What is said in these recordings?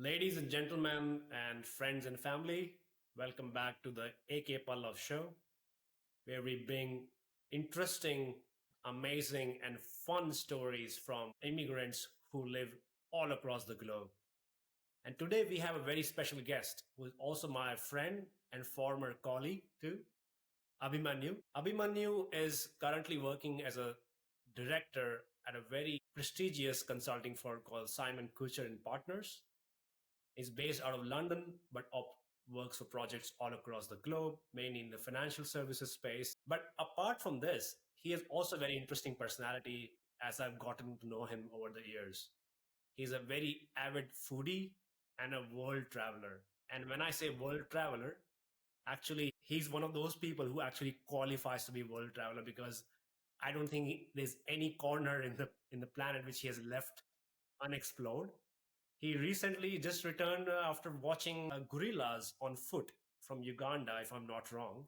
Ladies and gentlemen, and friends and family, welcome back to the AK Show, where we bring interesting, amazing, and fun stories from immigrants who live all across the globe. And today we have a very special guest who is also my friend and former colleague too, Abhimanyu. Abhimanyu is currently working as a director at a very prestigious consulting firm called Simon Kucher and Partners. Is based out of London, but works for projects all across the globe, mainly in the financial services space. But apart from this, he is also a very interesting personality as I've gotten to know him over the years. He's a very avid foodie and a world traveler. And when I say world traveler, actually, he's one of those people who actually qualifies to be world traveler because I don't think there's any corner in the planet which he has left unexplored. He recently just returned after watching gorillas on foot from Uganda, if I'm not wrong.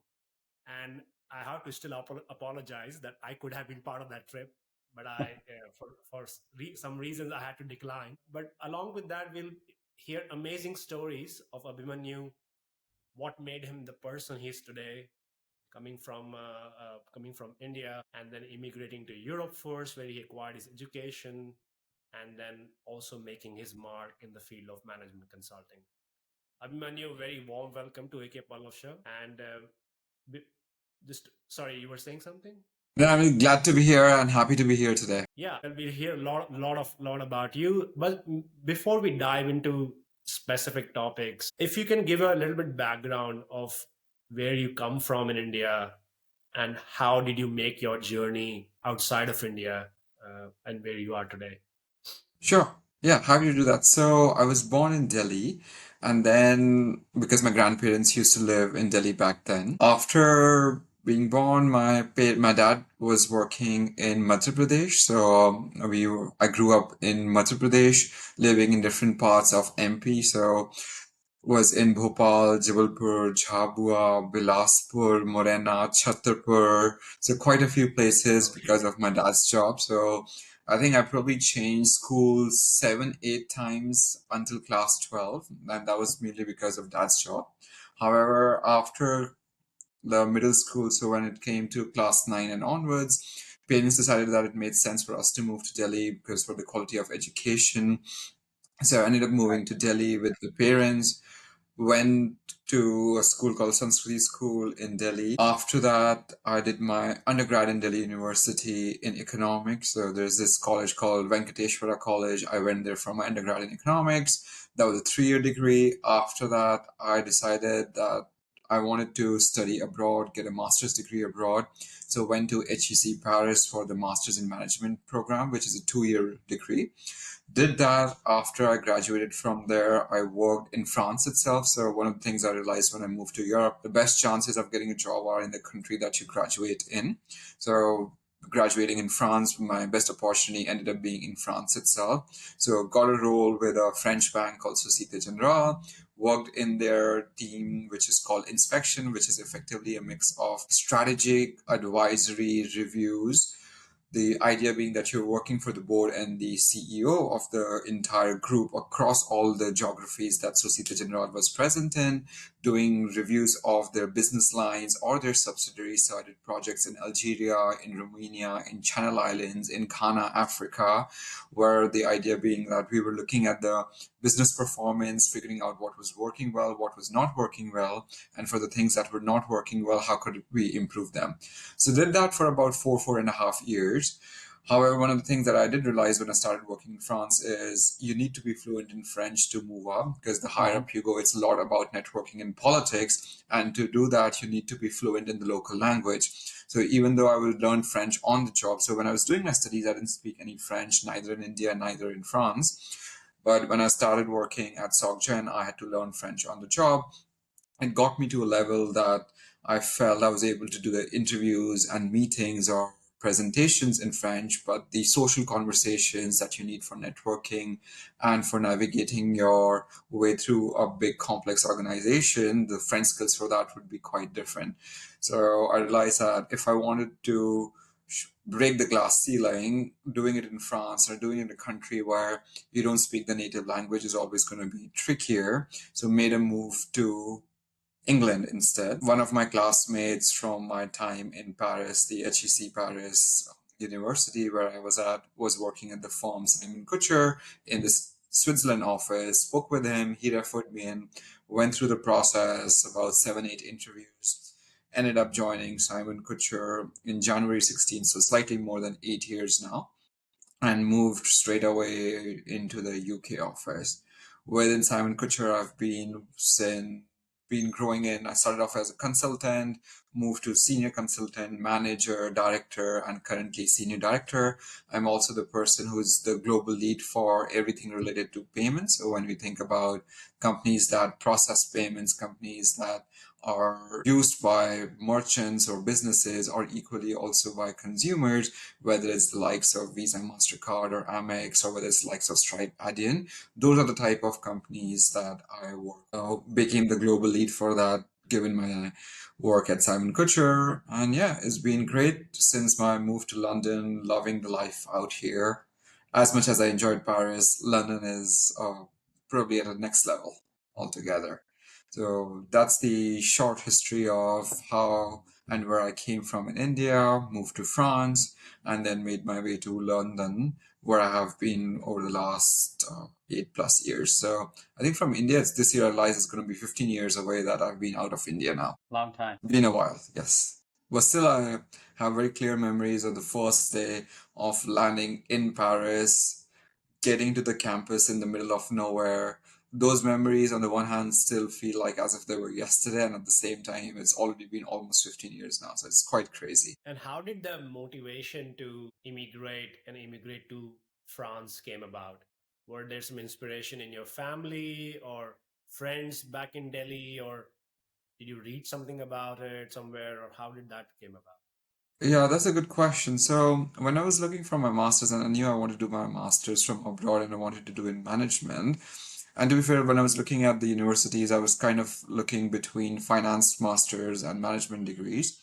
And I have to still apologize that I could have been part of that trip, but for some reasons I had to decline. But along with that, we'll hear amazing stories of Abhimanyu, what made him the person he is today, coming from India and then immigrating to Europe first, where he acquired his education, and then also making his mark in the field of management consulting. Abhimanyu, very warm welcome to AK Pallov Show. And just sorry, you were saying something? Yeah, I'm glad to be here and happy to be here today. Yeah, well, we'll hear lot about you. But before we dive into specific topics, if you can give a little bit background of where you come from in India and how did you make your journey outside of India and where you are today. Sure. Yeah, happy to do that. So I was born in Delhi, and then because my grandparents used to live in Delhi back then, after being born, my dad was working in Madhya Pradesh. So I grew up in Madhya Pradesh, living in different parts of MP. So was in Bhopal, Jabalpur, Jhabua, Bilaspur, Morena, Chhatarpur. So quite a few places Okay. because of my dad's job. So I think I probably changed schools 7, 8 times until class 12. And that was mainly because of dad's job. However, after the middle school, so when it came to class 9 and onwards, parents decided that it made sense for us to move to Delhi because for the quality of education. So I ended up moving to Delhi with the parents, went to a school called Sanskriti School in Delhi. After that, I did my undergrad in Delhi University in economics. So there's this college called Venkateshwara College. I went there for my undergrad in economics. That was a 3 year degree. After that, I decided that I wanted to study abroad, get a master's degree abroad. So went to HEC-Paris for the Masters in Management program, which is a 2 year degree. Did that after I graduated from there. I worked in France itself. So one of the things I realized when I moved to Europe, the best chances of getting a job are in the country that you graduate in. So graduating in France, my best opportunity ended up being in France itself. So got a role with a French bank called Societe Generale, worked in their team, which is called inspection, which is effectively a mix of strategic advisory reviews, the idea being that you're working for the board and the CEO of the entire group across all the geographies that Societe Generale was present in, doing reviews of their business lines or their subsidiaries. So I did projects in Algeria, in Romania, in Channel Islands, in Kanha, Africa, where the idea being that we were looking at the business performance, figuring out what was working well, what was not working well, and for the things that were not working well, how could we improve them? So did that for about 4.5 years. However, one of the things that I did realize when I started working in France is you need to be fluent in French to move up because the higher Mhm. up you go, it's a lot about networking and politics. And to do that, you need to be fluent in the local language. So even though I would learn French on the job, so when I was doing my studies, I didn't speak any French, neither in India, neither in France. But when I started working at SocGen, I had to learn French on the job. It got me to a level that I felt I was able to do the interviews and meetings or presentations in French, but the social conversations that you need for networking and for navigating your way through a big complex organization, the French skills for that would be quite different. So I realized that if I wanted to break the glass ceiling. Doing it in France or doing it in a country where you don't speak the native language is always going to be trickier. So made a move to England instead. One of my classmates from my time in Paris, the HEC-Paris University where I was at, was working at the firm Simon Kucher in this Switzerland office. Spoke with him, he referred me in, went through the process, about 7, 8 interviews, ended up joining Simon Kucher in January 16th, so slightly more than 8 years now, and moved straight away into the UK office. Within Simon Kucher, I've been growing in. I started off as a consultant, moved to senior consultant, manager, director, and currently senior director. I'm also the person who's the global lead for everything related to payments. So when we think about companies that process payments, companies that are used by merchants or businesses, or equally also by consumers, whether it's the likes of Visa, MasterCard, or Amex, or whether it's the likes of Stripe, Adyen. Those are the type of companies that I work. Became the global lead for that, given my work at Simon Kucher. And yeah, it's been great since my move to London, loving the life out here. As much as I enjoyed Paris, London is probably at the next level altogether. So that's the short history of how and where I came from in India, moved to France, and then made my way to London, where I have been over the last 8 plus years. So I think from India, it's this year I realize it's going to be 15 years away that I've been out of India now. Long time. Been a while, yes. But still, I have very clear memories of the first day of landing in Paris, getting to the campus in the middle of nowhere. Those memories, on the one hand, still feel like as if they were yesterday, and at the same time, it's already been almost 15 years now. So it's quite crazy. And how did the motivation to immigrate to France came about? Were there some inspiration in your family or friends back in Delhi, or did you read something about it somewhere, or how did that came about? Yeah, that's a good question. So, when I was looking for my master's, and I knew I wanted to do my master's from abroad and I wanted to do in management. And to be fair, when I was looking at the universities, I was kind of looking between finance masters and management degrees.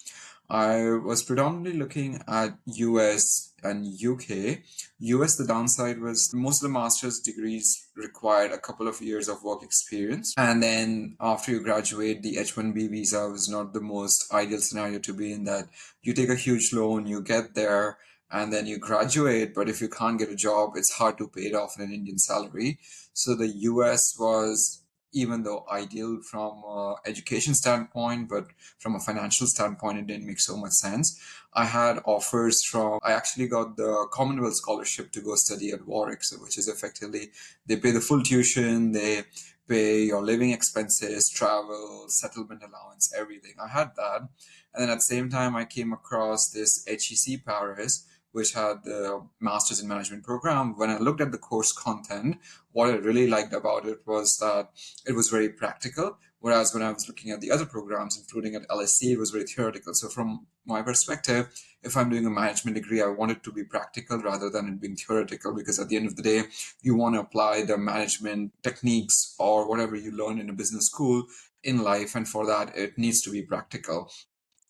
I was predominantly looking at US and UK. US, the downside was most of the master's degrees required a couple of years of work experience. And then after you graduate, the H-1B visa was not the most ideal scenario to be in, that you take a huge loan, you get there, and then you graduate. But if you can't get a job, it's hard to pay it off in an Indian salary. So the US was, even though ideal from education standpoint, but from a financial standpoint, it didn't make so much sense. I had offers from, I actually got the Commonwealth Scholarship to go study at Warwick, so which is effectively, they pay the full tuition, they pay your living expenses, travel, settlement allowance, everything. I had that. And then at the same time, I came across this HEC Paris, which had the Masters in Management program. When I looked at the course content, what I really liked about it was that it was very practical. Whereas when I was looking at the other programs, including at LSE, it was very theoretical. So from my perspective, if I'm doing a management degree, I want it to be practical rather than it being theoretical, because at the end of the day, you want to apply the management techniques or whatever you learn in a business school in life. And for that, it needs to be practical.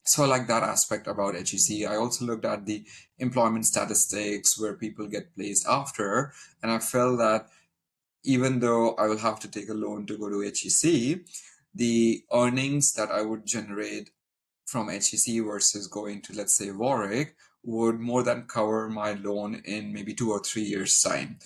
So I like that aspect about HEC. I also looked at the employment statistics where people get placed after, and I felt that even though I will have to take a loan to go to HEC, the earnings that I would generate from HEC versus going to, let's say, Warwick would more than cover my loan in maybe 2 or 3 years' time.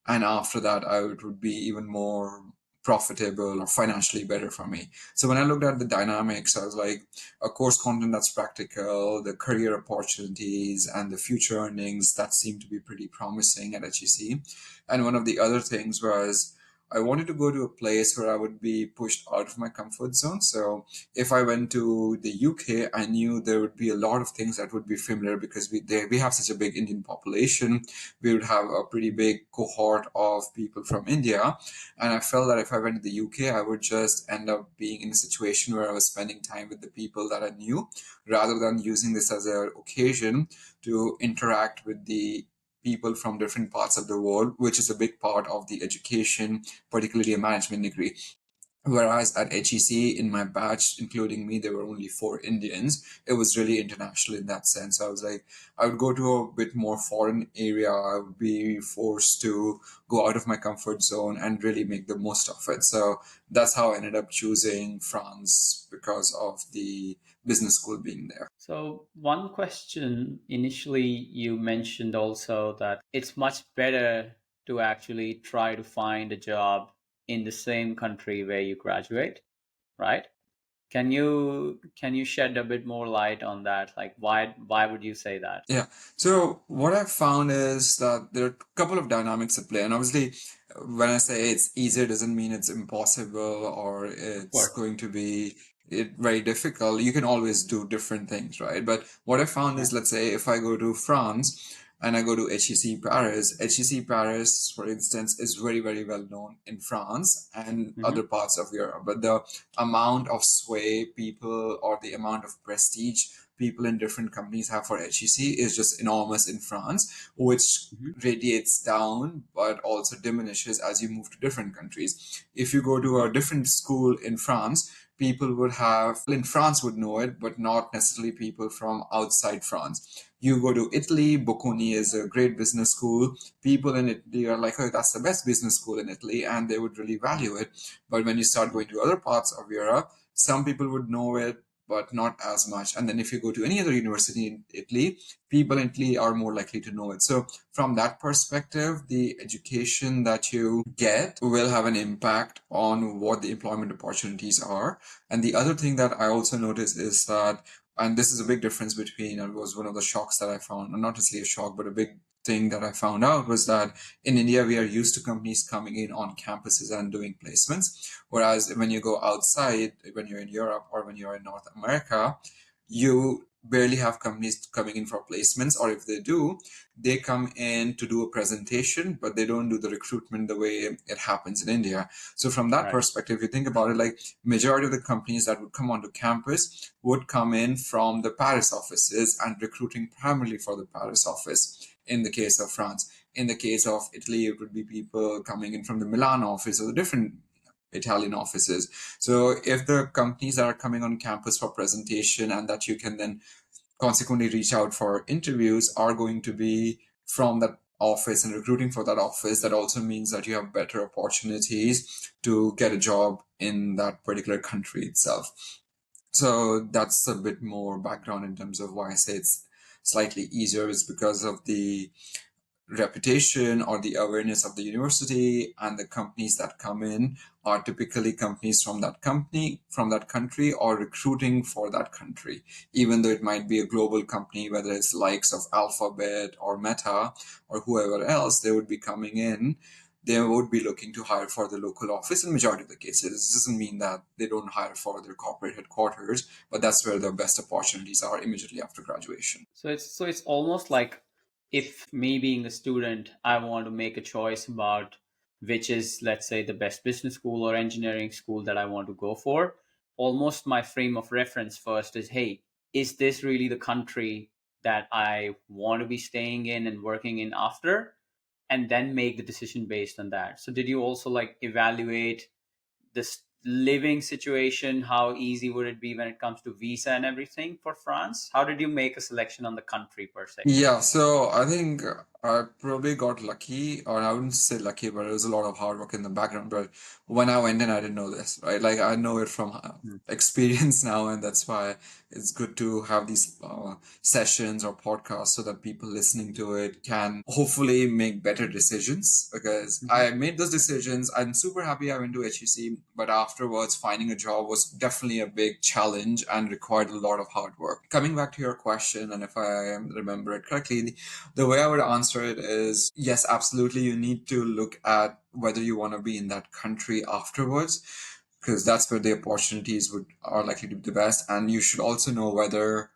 And after that, it would be even more profitable or financially better for me. So when I looked at the dynamics, I was like, a course content that's practical, the career opportunities, and the future earnings that seemed to be pretty promising at HEC. And one of the other things was I wanted to go to a place where I would be pushed out of my comfort zone. So if I went to the UK, I knew there would be a lot of things that would be familiar, because we have such a big Indian population. We would have a pretty big cohort of people from India. And I felt that if I went to the UK, I would just end up being in a situation where I was spending time with the people that I knew, rather than using this as an occasion to interact with the people from different parts of the world, which is a big part of the education, particularly a management degree. Whereas at HEC, in my batch, including me, there were only 4 Indians. It was really international in that sense. I was like, I would go to a bit more foreign area. I would be forced to go out of my comfort zone and really make the most of it. So that's how I ended up choosing France because of the business school being there. So, one question initially, you mentioned also that it's much better to actually try to find a job in the same country where you graduate, right? Can you shed a bit more light on that? Like why would you say that? Yeah. So what I've found is that there are a couple of dynamics at play. And obviously, when I say it's easier, doesn't mean it's impossible or Of it's course. going to be very difficult. You can always do different things, right? But what I found Yeah. is, let's say if I go to France and I go to HEC Paris, for instance, is very, very well known in France and Hmm. other parts of Europe. But the amount of sway people or the amount of prestige people in different companies have for HEC is just enormous in France, which Hmm. radiates down but also diminishes as you move to different countries. If you go to Hmm. a different school in France, people would have in France would know it, but not necessarily people from outside France. You go to Italy, Bocconi is a great business school. People in Italy are like, oh, that's the best business school in Italy, and they would really value it. But when you start going to other parts of Europe, some people would know it, but not as much. And then if you go to any other university in Italy, people in Italy are more likely to know it. So from that perspective, the education that you get will have an impact on what the employment opportunities are. And the other thing that I also noticed is that, and this is a big difference between, it was one of the shocks that I found, not necessarily a shock, but a big thing that I found out was that in India, we are used to companies coming in on campuses and doing placements. Whereas when you go outside, when you're in Europe or when you're in North America, you barely have companies coming in for placements, or if they do, they come in to do a presentation, but they don't do the recruitment the way it happens in India. So from that Right. perspective, if you think about it, like majority of the companies that would come onto campus would come in from the Paris offices and recruiting primarily for the Paris office in the case of France. In the case of Italy, it would be people coming in from the Milan office or the different Italian offices. So if the companies that are coming on campus for presentation and that you can then consequently reach out for interviews are going to be from that office and recruiting for that office, that also means that you have better opportunities to get a job in that particular country itself. So that's a bit more background in terms of why I say it's slightly easier, is because of the reputation or the awareness of the university, and the companies that come in are typically companies from that country or recruiting for that country, even though it might be a global company, whether it's likes of Alphabet or Meta or whoever else. They would be coming in, they would be looking to hire for the local office in majority of the cases. This doesn't mean that they don't hire for their corporate headquarters, but that's where the best opportunities are immediately after graduation. So it's almost like, if me being a student, I want to make a choice about which is, let's say, the best business school or engineering school that I want to go for. Almost my frame of reference first is, hey, is this really the country that I want to be staying in and working in after? And then make the decision based on that. So did you also like evaluate this living situation? How easy would it be when it comes to visa and everything for France? How did you make a selection on the country per se? Yeah, so I think I probably got lucky, or I wouldn't say lucky, but it was a lot of hard work in the background. But when I went in, I didn't know this, right? Like I know it from Mm. experience now, and that's why it's good to have these sessions or podcasts so that people listening to it can hopefully make better decisions. Because Mhm. I made those decisions, I'm super happy I went to HEC, but afterwards, finding a job was definitely a big challenge and required a lot of hard work. Coming back to your question, and if I remember it correctly, the way I would answer it is yes, absolutely. You need to look at whether you want to be in that country afterwards, because that's where the opportunities would are likely to be the best. And you should also know whether,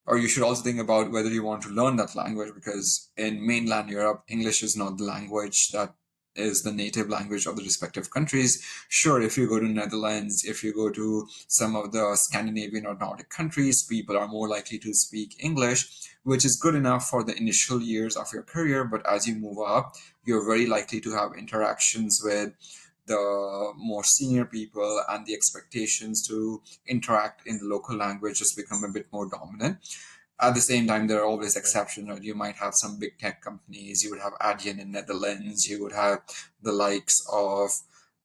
or you should also think about whether you want to learn that language, because in mainland Europe, English is not the language that is the native language of the respective countries. Sure, if you go to Netherlands, if you go to some of the Scandinavian or Nordic countries, people are more likely to speak English, which is good enough for the initial years of your career. But as you move up, you're very likely to have interactions with the more senior people, and the expectations to interact in the local language just become a bit more dominant. At the same time, there are always exceptions. Right? You might have some big tech companies. You would have Adyen in Netherlands. You would have the likes of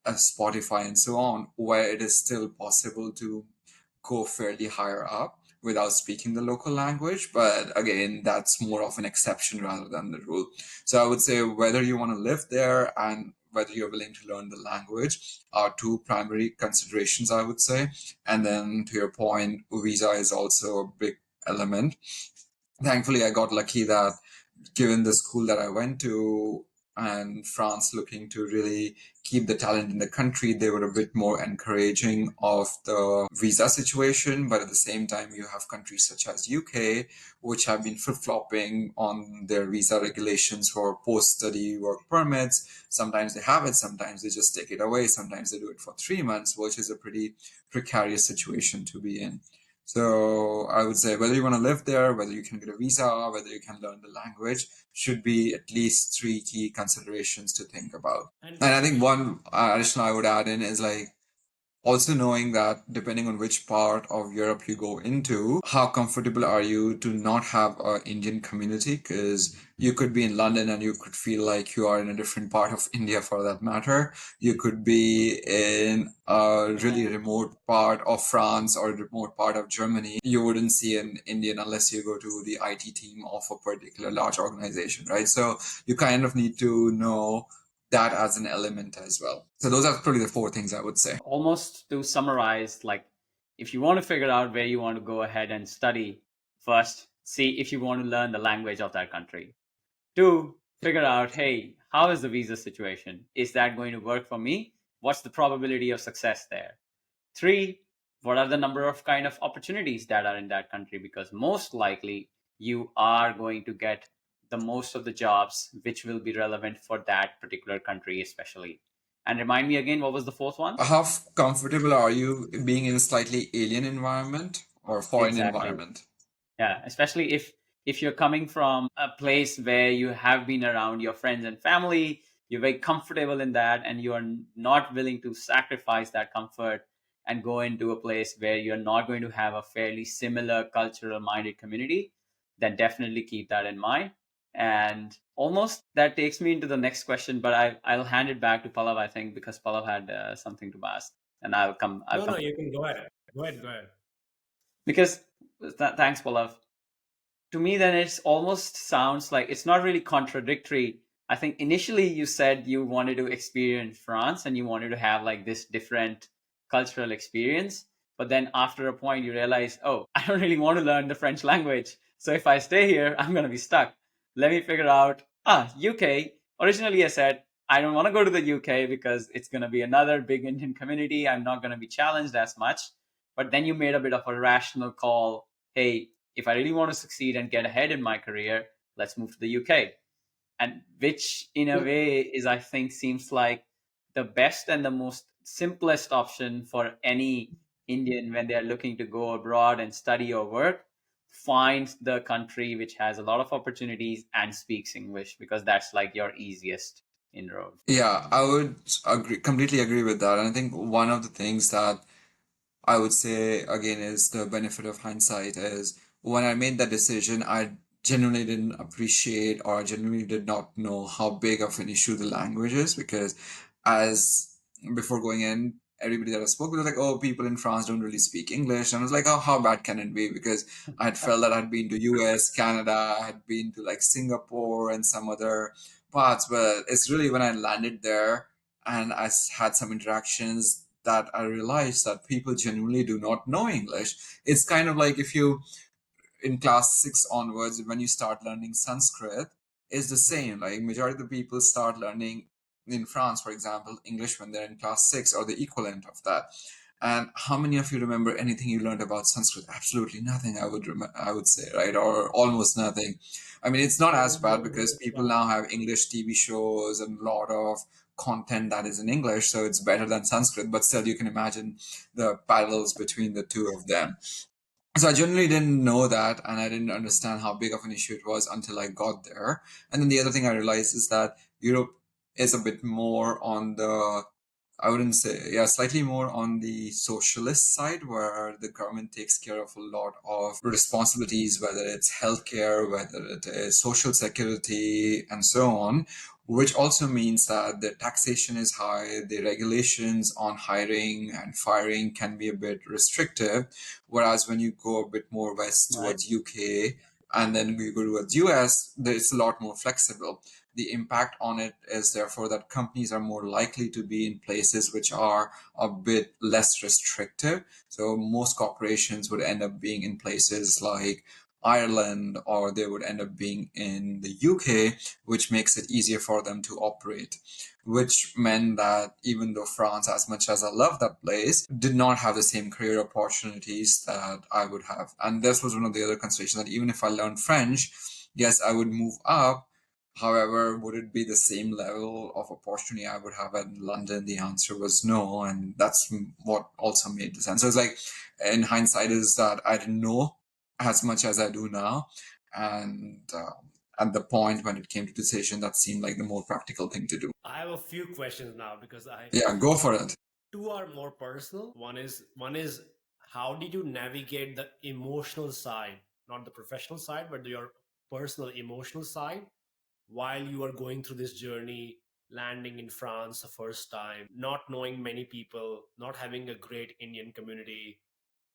Spotify and so on, where it is still possible to go fairly higher up without speaking the local language. But again, that's more of an exception rather than the rule. So I would say whether you want to live there and whether you're willing to learn the language are two primary considerations, I would say. And then to your point, visa is also a big element. Thankfully, I got lucky that given the school that I went to and France looking to really keep the talent in the country, they were a bit more encouraging of the visa situation. But at the same time, you have countries such as UK, which have been flip-flopping on their visa regulations for post-study work permits. Sometimes they have it, sometimes they just take it away, sometimes they do it for 3 months, which is a pretty precarious situation to be in. So I would say whether you want to live there, whether you can get a visa, whether you can learn the language, should be at least three key considerations to think about. And I think one additional I would add in is like also knowing that depending on which part of Europe you go into, how comfortable are you to not have an Indian community? Because you could be in London and you could feel like you are in a different part of India for that matter. You could be in a really remote part of France or a remote part of Germany. You wouldn't see an Indian unless you go to the IT team of a particular large organization, right? So you kind of need to know that as an element as well. So those are probably the four things I would say. Almost to summarize, like if you want to figure out where you want to go ahead and study, first, see if you want to learn the language of that country. Two, figure out, hey, how is the visa situation? Is that going to work for me? What's the probability of success there? Three, what are the number of kind of opportunities that are in that country? Because most likely you are going to get the most of the jobs which will be relevant for that particular country, especially. And remind me again, what was the fourth one? How comfortable are you being in a slightly alien environment or foreign Exactly. environment? Yeah, especially if you're coming from a place where you have been around your friends and family, you're very comfortable in that, and you are not willing to sacrifice that comfort and go into a place where you're not going to have a fairly similar cultural minded community, then definitely keep that in mind. And almost that takes me into the next question, but I'll hand it back to Pallav, I think, because Pallav had something to ask, and I'll come. No, you can go ahead. Go ahead. Because thanks, Pallav. To me, then it almost sounds like it's not really contradictory. I think initially you said you wanted to experience France and you wanted to have like this different cultural experience. But then after a point, you realize, oh, I don't really want to learn the French language. So if I stay here, I'm going to be stuck. Let me figure out, UK. Originally, I said, I don't want to go to the UK because it's going to be another big Indian community. I'm not going to be challenged as much. But then you made a bit of a rational call. Hey, if I really want to succeed and get ahead in my career, let's move to the UK. And which, in a way, is, I think, seems like the best and the most simplest option for any Indian when they are looking to go abroad and study or work. Find the country which has a lot of opportunities and speaks English, because that's like your easiest inroad. Yeah, I would completely agree with that. And I think one of the things that I would say again is the benefit of hindsight is when I made that decision, I genuinely didn't appreciate or genuinely did not know how big of an issue the language is because as before going in, everybody that I spoke with was like, oh, people in France don't really speak English. And I was like, oh, how bad can it be? Because I had felt that I'd been to US, Canada, I had been to like Singapore and some other parts, but it's really when I landed there and had some interactions that I realized that people genuinely do not know English. It's kind of like if you, in class 6 onwards, when you start learning Sanskrit, it's the same. Like majority of the people start learning in France, for example, English when they're in class 6 or the equivalent of that. And how many of you remember anything you learned about Sanskrit? Absolutely nothing, I would say, right? Or almost nothing. I mean, it's not as bad because people now have English TV shows and a lot of content that is in English, so it's better than Sanskrit, but still you can imagine the parallels between the two of them. So I generally didn't know that, and I didn't understand how big of an issue it was until I got there. And then the other thing I realized is that Europe is a bit more on the I wouldn't say, yeah, slightly more on the socialist side where the government takes care of a lot of responsibilities, whether it's healthcare, whether it is social security, and so on, which also means that the taxation is high, the regulations on hiring and firing can be a bit restrictive. Whereas when you go a bit more west Right. towards UK and then we go towards US, it's a lot more flexible. The impact on it is therefore that companies are more likely to be in places which are a bit less restrictive. So most corporations would end up being in places like Ireland, or they would end up being in the UK, which makes it easier for them to operate. Which meant that even though France, as much as I love that place, did not have the same career opportunities that I would have. And this was one of the other considerations, that even if I learned French, yes, I would move up. However, would it be the same level of opportunity I would have in London? The answer was no, and that's what also made the sense. So it's like, in hindsight, is that I didn't know as much as I do now, and at the point when it came to decision, that seemed like the more practical thing to do. I have a few questions now because Yeah, go for it. two are more personal. One is how did you navigate the emotional side, not the professional side, but your personal emotional side while you are going through this journey, landing in France the first time, not knowing many people, not having a great Indian community,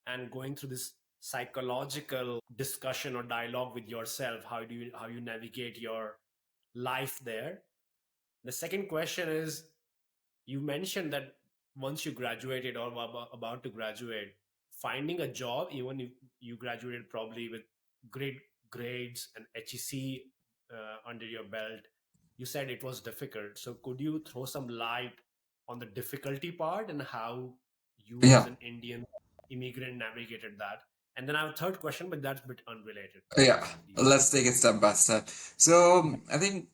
and going through this psychological discussion or dialogue with yourself. How you navigate your life there. The second question is, you mentioned that once you graduated or about to graduate, finding a job, even if you graduated probably with great grades and HEC under your belt, you said it was difficult. So could you throw some light on the difficulty part and how you as Yeah, an Indian immigrant navigated that? And then I have a third question, but that's a bit unrelated yeah. to these two. Let's take it step by step. So I think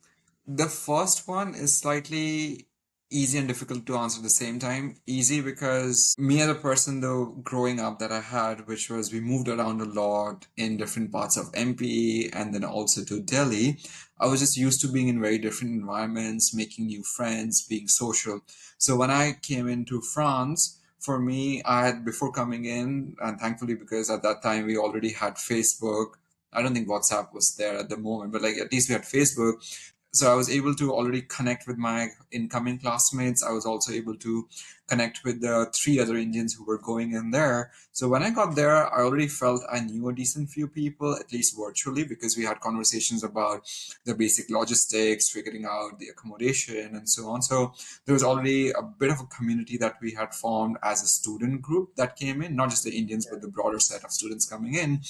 the first one is slightly easy and difficult to answer at the same time. Easy because me as a person, though, growing up that I had, which was we moved around a lot in different parts of MP and then also to Delhi. I was just used to being in very different environments, making new friends, being social. So when I came into France, for me, I had before coming in, and thankfully because at that time we already had Facebook. I don't think WhatsApp was there at the moment, but like at least we had Facebook. So I was able to already connect with my incoming classmates. I was also able to connect with the three other Indians who were going in there. So when I got there, I already felt I knew a decent few people, at least virtually, because we had conversations about the basic logistics, figuring out the accommodation, and so on. So there was already a bit of a community that we had formed as a student group that came in, not just the Indians, but the broader set of students coming in.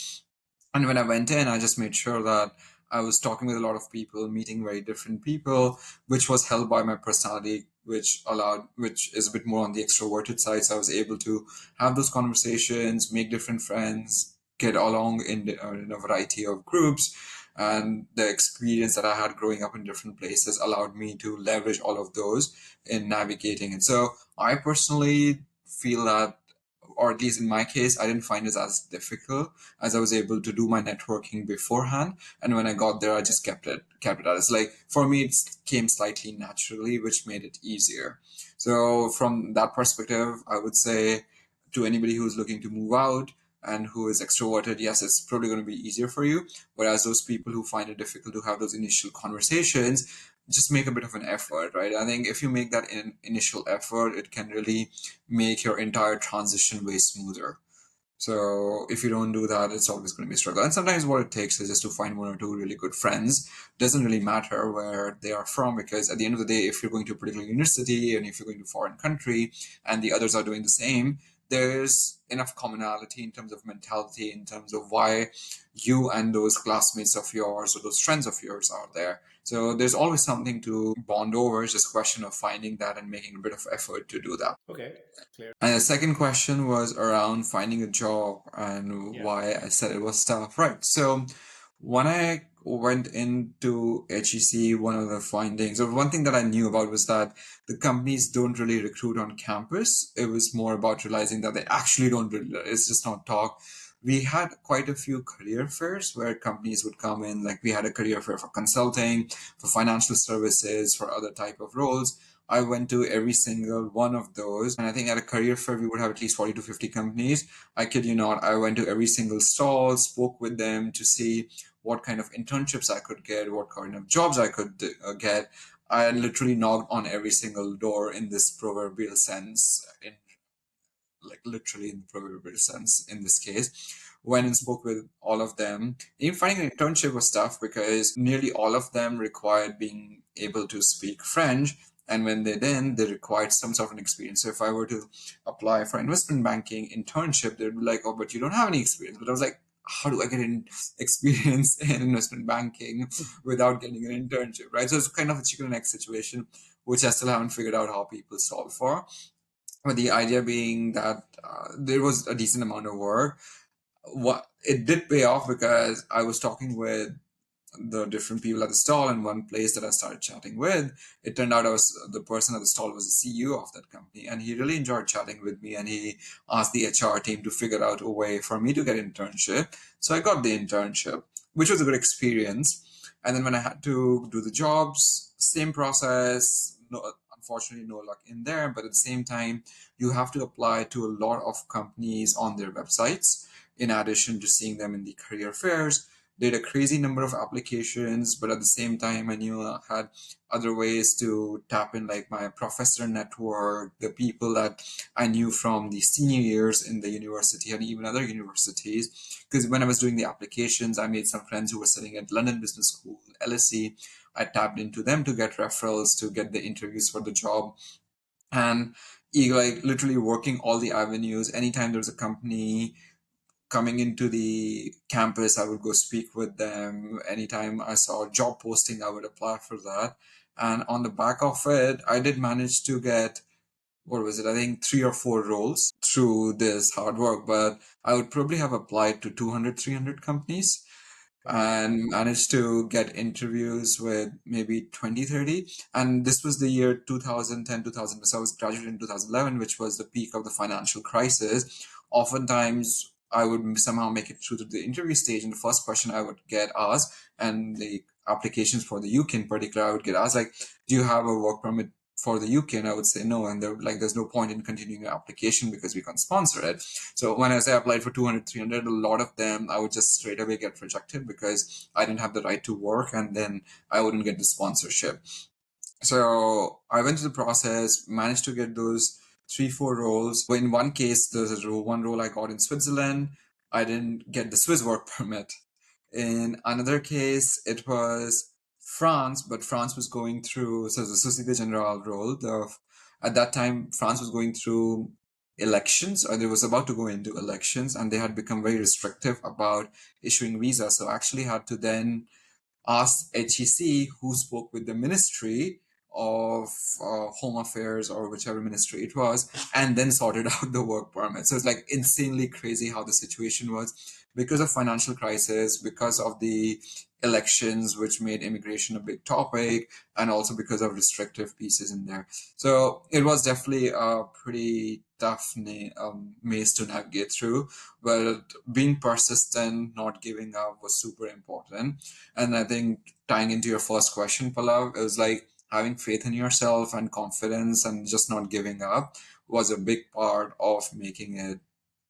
And when I went in, I just made sure that I was talking with a lot of people, meeting very different people, which was helped by my personality, which is a bit more on the extroverted side. So I was able to have those conversations, make different friends, get along in a variety of groups. And the experience that I had growing up in different places allowed me to leverage all of those in navigating it. So I personally feel that, or at least in my case, I didn't find it as difficult as I was able to do my networking beforehand. And when I got there, I just kept it at. It's like for me, it came slightly naturally, which made it easier. So from that perspective, I would say to anybody who's looking to move out and who is extroverted, yes, it's probably going to be easier for you. Whereas those people who find it difficult to have those initial conversations, just make a bit of an effort, right? I think if you make that initial effort, it can really make your entire transition way smoother. So if you don't do that, it's always going to be a struggle. And sometimes what it takes is just to find one or two really good friends. Doesn't really matter where they are from, because at the end of the day, if you're going to a particular university and if you're going to a foreign country and the others are doing the same, there's enough commonality in terms of mentality, in terms of why you and those classmates of yours or those friends of yours are there. So there's always something to bond over. It's just a question of finding that and making a bit of effort to do that. Okay, clear. And the second question was around finding a job and Yeah. why I said it was tough. Right. So when I went into HEC, one of the findings, or one thing that I knew about was that the companies don't really recruit on campus. It was more about realizing that they actually don't really, it's just not talk. We had quite a few career fairs where companies would come in, like we had a career fair for consulting, for financial services, for other type of roles. I went to every single one of those. And I think at a career fair, we would have at least 40 to 50 companies. I kid you not, I went to every single stall, spoke with them to see what kind of internships I could get, what kind of jobs I could get. I literally knocked on every single door in this proverbial sense, in like literally in the proverbial sense in this case. Went and spoke with all of them. Even finding an internship was tough because nearly all of them required being able to speak French. And when they didn't, they required some sort of an experience. So if I were to apply for investment banking internship, they'd be like, oh, but you don't have any experience. But I was like, how do I get in experience in investment banking without getting an internship, right? So it's kind of a chicken and egg situation, which I still haven't figured out how people solve for. But the idea being that there was a decent amount of work. What it did pay off because I was talking with the different people at the stall, and one place that I started chatting with, it turned out I was the person at the stall was the CEO of that company, and he really enjoyed chatting with me, and he asked the HR team to figure out a way for me to get an internship. So I got the internship, which was a good experience. And then when I had to do the jobs, same process. No, unfortunately, no luck in there. But at the same time, you have to apply to a lot of companies on their websites in addition to seeing them in the career fairs. Did a crazy number of applications, but at the same time, I knew I had other ways to tap in, like my professor network, the people that I knew from the senior years in the university and even other universities. Because when I was doing the applications, I made some friends who were sitting at London Business School, LSE. I tapped into them to get referrals, to get the interviews for the job. And like literally working all the avenues. Anytime there was a company coming into the campus, I would go speak with them. Anytime I saw a job posting, I would apply for that. And on the back of it, I did manage to get, what was it? I think 3 or 4 roles through this hard work, but I would probably have applied to 200, 300 companies and managed to get interviews with maybe 20, 30. And this was the year 2010, 2000. So I was graduated in 2011, which was the peak of the financial crisis. Oftentimes, I would somehow make it through to the interview stage, and the first question I would get asked, and the applications for the UK in particular, I would get asked, like, do you have a work permit for the UK? And I would say no. And they're like, there's no point in continuing your application because we can't sponsor it. So when I say I applied for 200, 300, a lot of them, I would just straight away get rejected because I didn't have the right to work, and then I wouldn't get the sponsorship. So I went through the process, managed to get those 3, 4 roles. But in one case, there's one role I got in Switzerland. I didn't get the Swiss work permit. In another case, it was France, but France was going through, so the Societe Generale role. At that time, France was going through elections, or they was about to go into elections, and they had become very restrictive about issuing visas. So I actually had to then asked HEC, who spoke with the Ministry of Home Affairs or whichever ministry it was, and then sorted out the work permit. So it's like insanely crazy how the situation was because of financial crisis, because of the elections, which made immigration a big topic, and also because of restrictive pieces in there. So it was definitely a pretty tough maze to navigate through, but being persistent, not giving up was super important. And I think tying into your first question, Pallav, it was like having faith in yourself and confidence and just not giving up was a big part of making it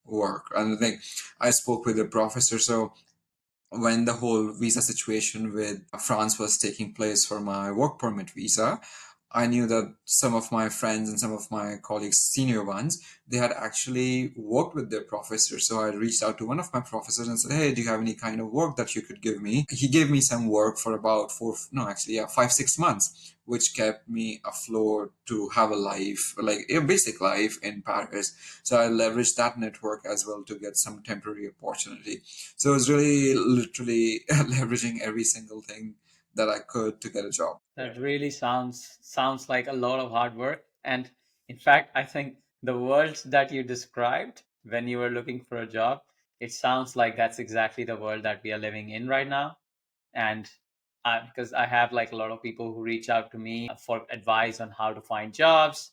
work. And I think I spoke with a professor. So when the whole visa situation with France was taking place for my work permit visa, I knew that some of my friends and some of my colleagues, senior ones, they had actually worked with their professors. So I reached out to one of my professors and said, hey, do you have any kind of work that you could give me? He gave me some work for about 5, 6 months, which kept me afloat to have a life, like a basic life in Paris. So I leveraged that network as well to get some temporary opportunity. So it was really literally leveraging every single thing that I could to get a job. That really sounds like a lot of hard work. And in fact, I think the world that you described when you were looking for a job, it sounds like that's exactly the world that we are living in right now. And because I have like a lot of people who reach out to me for advice on how to find jobs,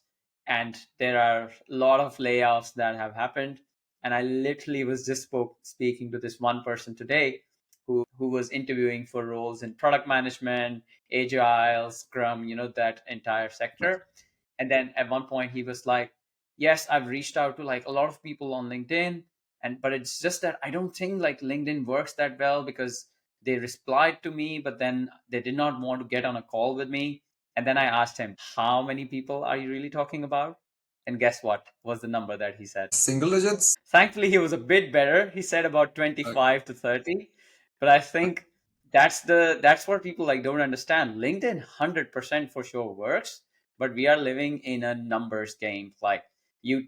and there are a lot of layoffs that have happened. And I literally was just speaking to this one person today who was interviewing for roles in product management, agile, scrum, that entire sector. And then at one point he was like, yes, I've reached out to like a lot of people on LinkedIn, and but it's just that I don't think like LinkedIn works that well, because they replied to me, but then they did not want to get on a call with me. And then I asked him, how many people are you really talking about? And guess what was the number that he said? Single digits? Thankfully, he was a bit better. He said about Uh, 25 to 30. But I think that's what people like don't understand. LinkedIn 100% for sure works, but we are living in a numbers game. Like you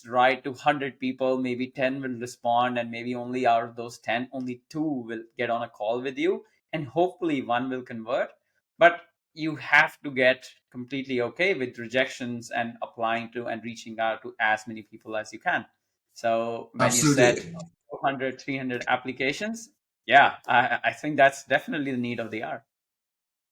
write to 100 people, maybe 10 will respond, and maybe only out of those 10, only 2 will get on a call with you, and hopefully one will convert. But you have to get completely okay with rejections and applying to and reaching out to as many people as you can. So when you said Absolutely. 200, 300 applications, yeah, I think that's definitely the need of the hour.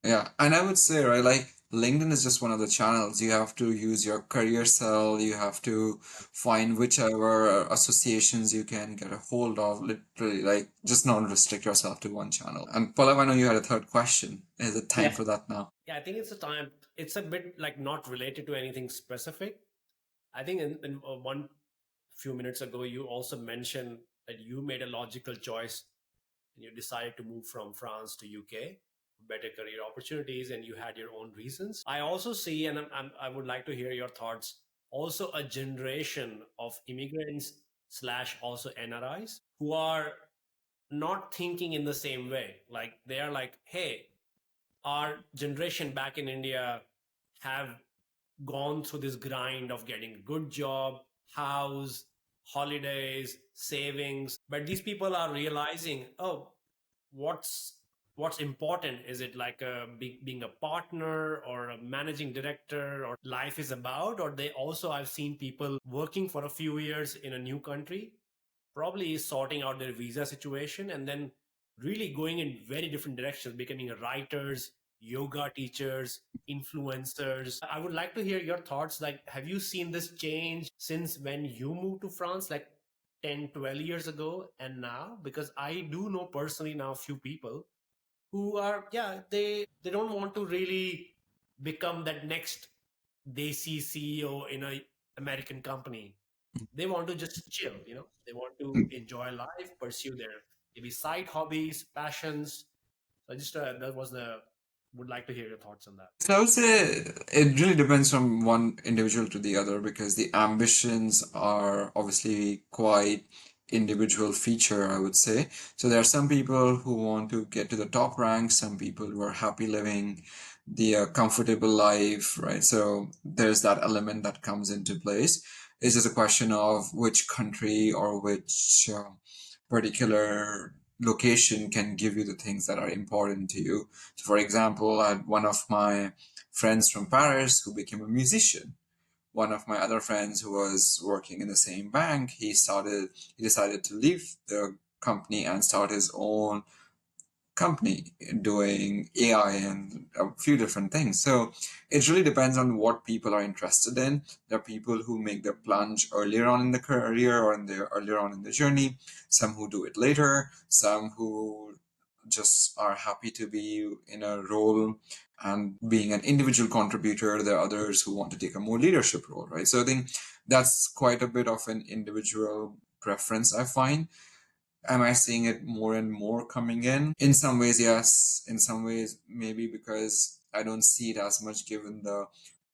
Yeah, and I would say, right, like LinkedIn is just one of the channels. You have to use your career cell, you have to find whichever associations you can get a hold of, literally, like just not restrict yourself to one channel. And Pallav, I know you had a third question. Is it time Yeah. for that now? Yeah, I think it's a time. It's a bit like not related to anything specific. I think in one few minutes ago, you also mentioned that you made a logical choice and you decided to move from France to UK, better career opportunities, and you had your own reasons. I also see, and I would like to hear your thoughts, also a generation of immigrants slash also NRIs who are not thinking in the same way. Like they are like, hey, our generation back in India have gone through this grind of getting a good job, house, holidays, savings. But these people are realizing, oh, what's what's important? Is it like being a partner or a managing director, or life is about? Or they also, I've seen people working for a few years in a new country, probably sorting out their visa situation, and then really going in very different directions, becoming writers, yoga teachers, influencers. I would like to hear your thoughts. Like, have you seen this change since when you moved to France, like 10, 12 years ago, and now? Because I do know personally now a few people who are, yeah, they don't want to really become that next desi CEO in a American company. They want to just chill, they want to enjoy life, pursue their maybe side hobbies, passions. So I just that was the would like to hear your thoughts on that. So I would say it really depends from one individual to the other because the ambitions are obviously quite individual feature, I would say. So there are some people who want to get to the top rank, some people who are happy living the comfortable life, right? So there's that element that comes into place. It's just a question of which country or which particular location can give you the things that are important to you. So for example, I had one of my friends from Paris who became a musician. One of my other friends who was working in the same bank, he decided to leave the company and start his own company doing AI and a few different things. So it really depends on what people are interested in. There are people who make the plunge earlier on in the career or earlier on in the journey, some who do it later, some who just are happy to be in a role and being an individual contributor. There are others who want to take a more leadership role, right? So I think that's quite a bit of an individual preference, I find. Am I seeing it more and more coming in? In some ways, yes. In some ways, maybe because I don't see it as much given the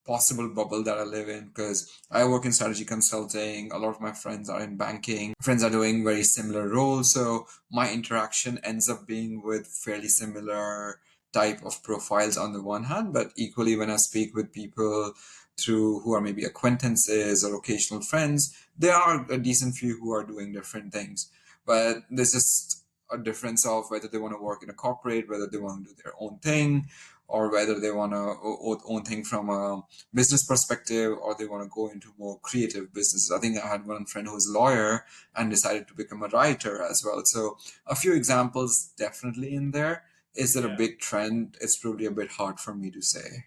possible bubble that I live in. Because I work in strategy consulting, a lot of my friends are in banking, friends are doing very similar roles. So my interaction ends up being with fairly similar type of profiles on the one hand, but equally when I speak with people through who are maybe acquaintances or occasional friends, there are a decent few who are doing different things. But this is a difference of whether they want to work in a corporate, whether they want to do their own thing, or whether they want to own thing from a business perspective, or they want to go into more creative businesses. I think I had one friend who was a lawyer and decided to become a writer as well. So a few examples definitely in there. Is there a Yeah. big trend? It's probably a bit hard for me to say.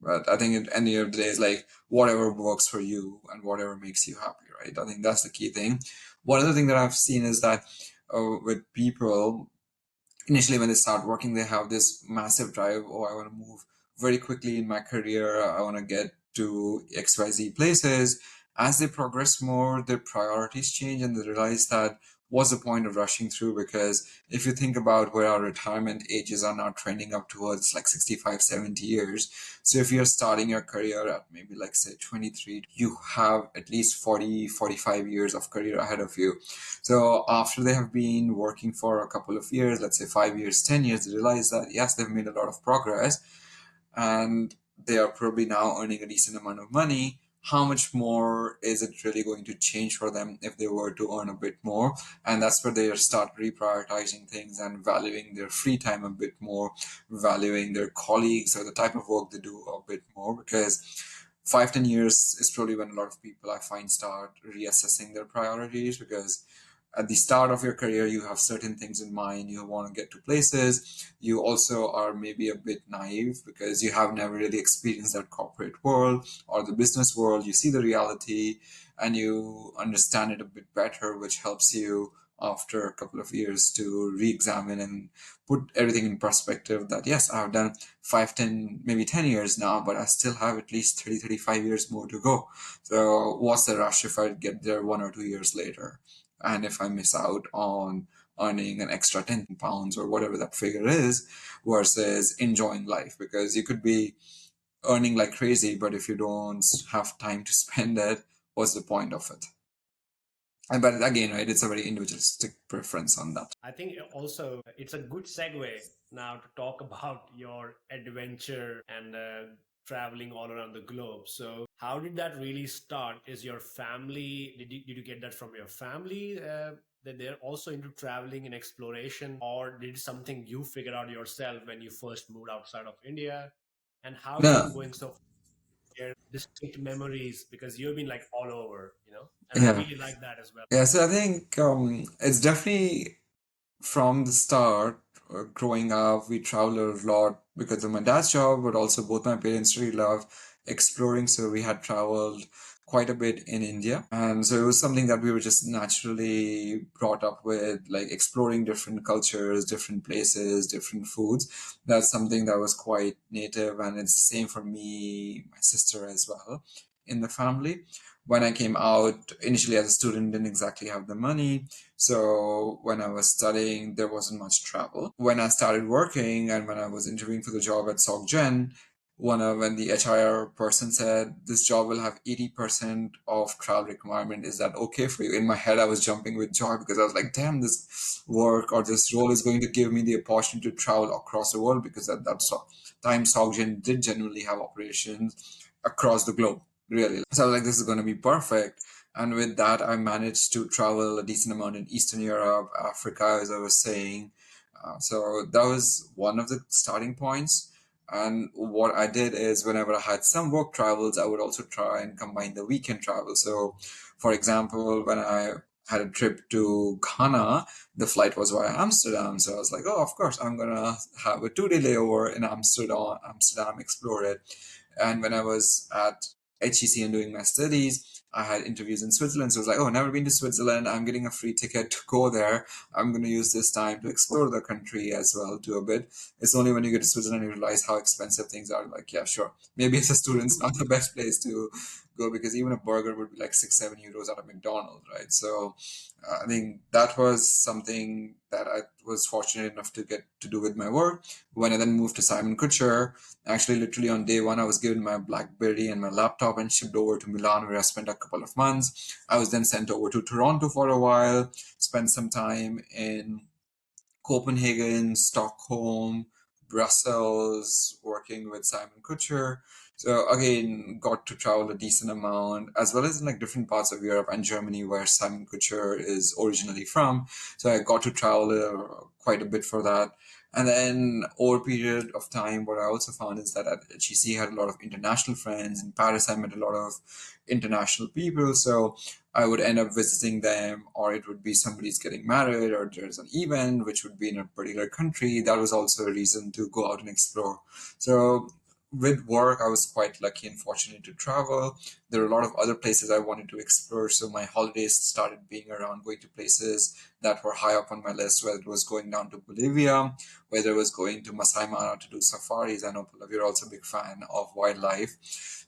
But I think at the end of the day, it's like whatever works for you and whatever makes you happy, right? I think that's the key thing. One other thing that I've seen is that with people, initially when they start working, they have this massive drive. Oh, I want to move very quickly in my career. I want to get to XYZ places. As they progress more, their priorities change and they realize that what's the point of rushing through? Because if you think about where our retirement ages are now trending up towards like 65, 70 years. So if you're starting your career at maybe like say 23, you have at least 40, 45 years of career ahead of you. So after they have been working for a couple of years, let's say 5 years, 10 years, they realize that yes, they've made a lot of progress and they are probably now earning a decent amount of money. How much more is it really going to change for them if they were to earn a bit more? And that's where they start reprioritizing things and valuing their free time a bit more, valuing their colleagues or the type of work they do a bit more. Because 5-10 years is probably when a lot of people I find start reassessing their priorities, because at the start of your career you have certain things in mind, you want to get to places, you also are maybe a bit naive because you have never really experienced that corporate world or the business world. You see the reality and you understand it a bit better, which helps you after a couple of years to re-examine and put everything in perspective that yes, I've done 5, 10, maybe 10 years now, but I still have at least 30, 35 years more to go. So what's the rush if I get there 1 or 2 years later? And if I miss out on earning an extra 10 pounds or whatever that figure is versus enjoying life, because you could be earning like crazy, but if you don't have time to spend it, what's the point of it? But again, right, it's a very individualistic preference on that. I think also it's a good segue now to talk about your adventure and traveling all around the globe. So, how did that really start? Is your family, did you get that from your family? That they're also into traveling and exploration, or did something you figure out yourself when you first moved outside of India? And how you've been No, going so far, distinct memories because you've been like all over, and I yeah. really like that as well. Yeah, so I think it's definitely from the start, growing up, we traveled a lot because of my dad's job, but also both my parents really love exploring. So we had traveled quite a bit in India. And so it was something that we were just naturally brought up with, like exploring different cultures, different places, different foods. That's something that was quite native. And it's the same for me, my sister as well in the family. When I came out initially as a student, didn't exactly have the money, so when I was studying, there wasn't much travel. When I started working and when I was interviewing for the job at SocGen, when the HR person said this job will have 80% of travel requirement, is that okay for you? In my head, I was jumping with joy because I was like, damn, this work or this role is going to give me the opportunity to travel across the world, because at that time, SocGen did generally have operations across the globe, really. So I was like, this is going to be perfect. And with that, I managed to travel a decent amount in Eastern Europe, Africa, as I was saying. So that was one of the starting points. And what I did is whenever I had some work travels, I would also try and combine the weekend travel. So, for example, when I had a trip to Kanha, the flight was via Amsterdam. So I was like, oh, of course, I'm going to have a 2 day layover in Amsterdam, explore it. And when I was at HEC and doing my studies, I had interviews in Switzerland. So I was like, oh, never been to Switzerland. I'm getting a free ticket to go there. I'm going to use this time to explore the country as well, to a bit. It's only when you get to Switzerland you realize how expensive things are. Like, yeah, sure. Maybe as a student, it's not the best place to go, because even a burger would be like 6-7 euros at a McDonald's, right? So I think that was something that I was fortunate enough to get to do with my work. When I then moved to Simon Kutcher, actually, literally on day one, I was given my BlackBerry and my laptop and shipped over to Milan, where I spent a couple of months. I was then sent over to Toronto for a while, spent some time in Copenhagen, Stockholm, Brussels, working with Simon Kutcher. So again, got to travel a decent amount, as well as in like different parts of Europe and Germany, where Simon Kutcher is originally from. So I got to travel quite a bit for that. And then over a period of time, what I also found is that at HEC had a lot of international friends. In Paris, I met a lot of international people. So I would end up visiting them, or it would be somebody's getting married, or there's an event which would be in a particular country. That was also a reason to go out and explore. So with work, I was quite lucky and fortunate to travel. There are a lot of other places I wanted to explore. So my holidays started being around going to places that were high up on my list, whether it was going down to Bolivia whether it was going to Masai Mara to do safaris. I know, Pallav, you're also a big fan of wildlife.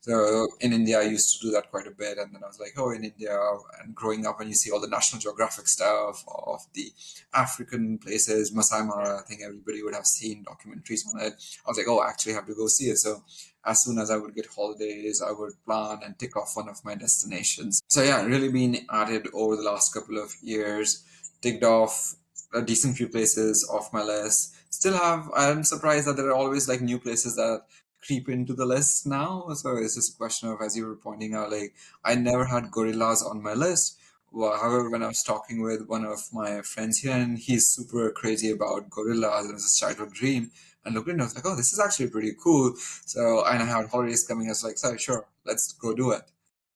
So in India, I used to do that quite a bit. And then I was like, oh, in India, and growing up, when you see all the National Geographic stuff of the African places, Masai Mara, I think everybody would have seen documentaries on it. I was like, oh, I actually have to go see it. So as soon as I would get holidays, I would plan and tick off one of my destinations. So yeah, really been at it over the last couple of years, ticked off a decent few places off my list. Still have, I'm surprised that there are always like new places that creep into the list now. So it's just a question of, as you were pointing out, like I never had gorillas on my list. Well, however, when I was talking with one of my friends here, and he's super crazy about gorillas, it was his childhood dream. And looked into it, I was like, oh, this is actually pretty cool. So, and I had holidays coming. I was like, sorry, sure, let's go do it.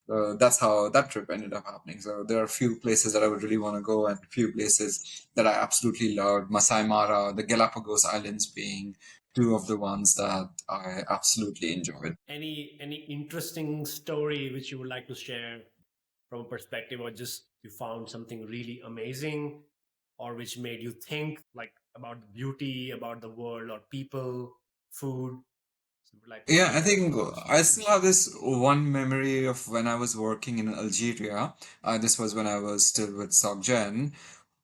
So that's how that trip ended up happening. So there are a few places that I would really want to go, and a few places that I absolutely loved. Masai Mara, the Galapagos Islands being two of the ones that I absolutely enjoyed. Any interesting story which you would like to share from a perspective, or just you found something really amazing, or which made you think like about the beauty, about the world, or people, food? So would like to Yeah, I share think those I stories. still have this one memory of when I was working in Algeria. This was when I was still with SocGen.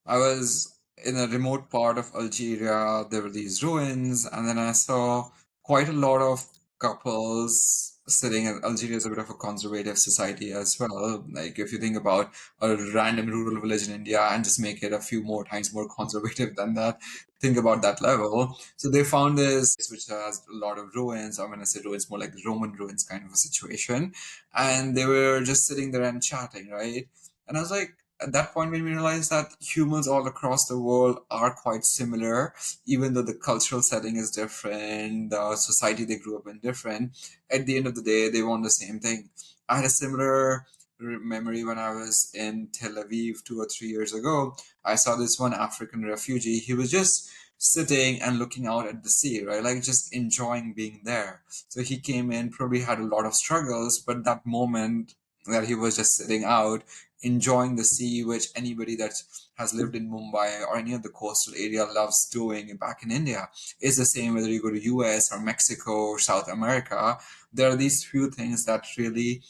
I was in a remote part of Algeria. There were these ruins, and then I saw quite a lot of couples sitting. And Algeria is a bit of a conservative society as well. Like if you think about a random rural village in India and just make it a few more times more conservative than that, think about that level. So they found this which has a lot of ruins. Or when I say ruins, more like Roman ruins kind of a situation. And they were just sitting there and chatting, right? And I was like, at that point when we realized that humans all across the world are quite similar, even though the cultural setting is different, the society they grew up in different, at the end of the day they want the same thing. I had a similar memory when I was in Tel Aviv 2 or 3 years ago. I saw this one African refugee. He was just sitting and looking out at the sea, right? Like just enjoying being there. So he came in, probably had a lot of struggles, but that moment that he was just sitting out enjoying the sea, which anybody that has lived in Mumbai or any of the coastal area loves doing back in India, is the same whether you go to US or Mexico or South America. There are these few things that really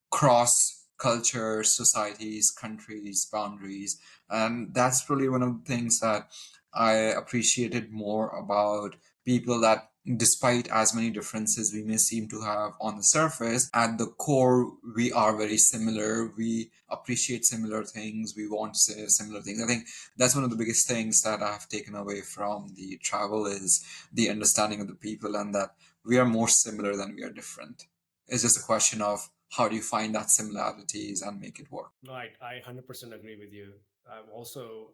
cross cultures, societies, countries, boundaries. And that's really one of the things that I appreciated more about people, that despite as many differences we may seem to have on the surface, at the core, we are very similar. We appreciate similar things. We want to say similar things. I think that's one of the biggest things that I've taken away from the travel is the understanding of the people, and that we are more similar than we are different. It's just a question of how do you find that similarities and make it work. No, I 100% agree with you. I've also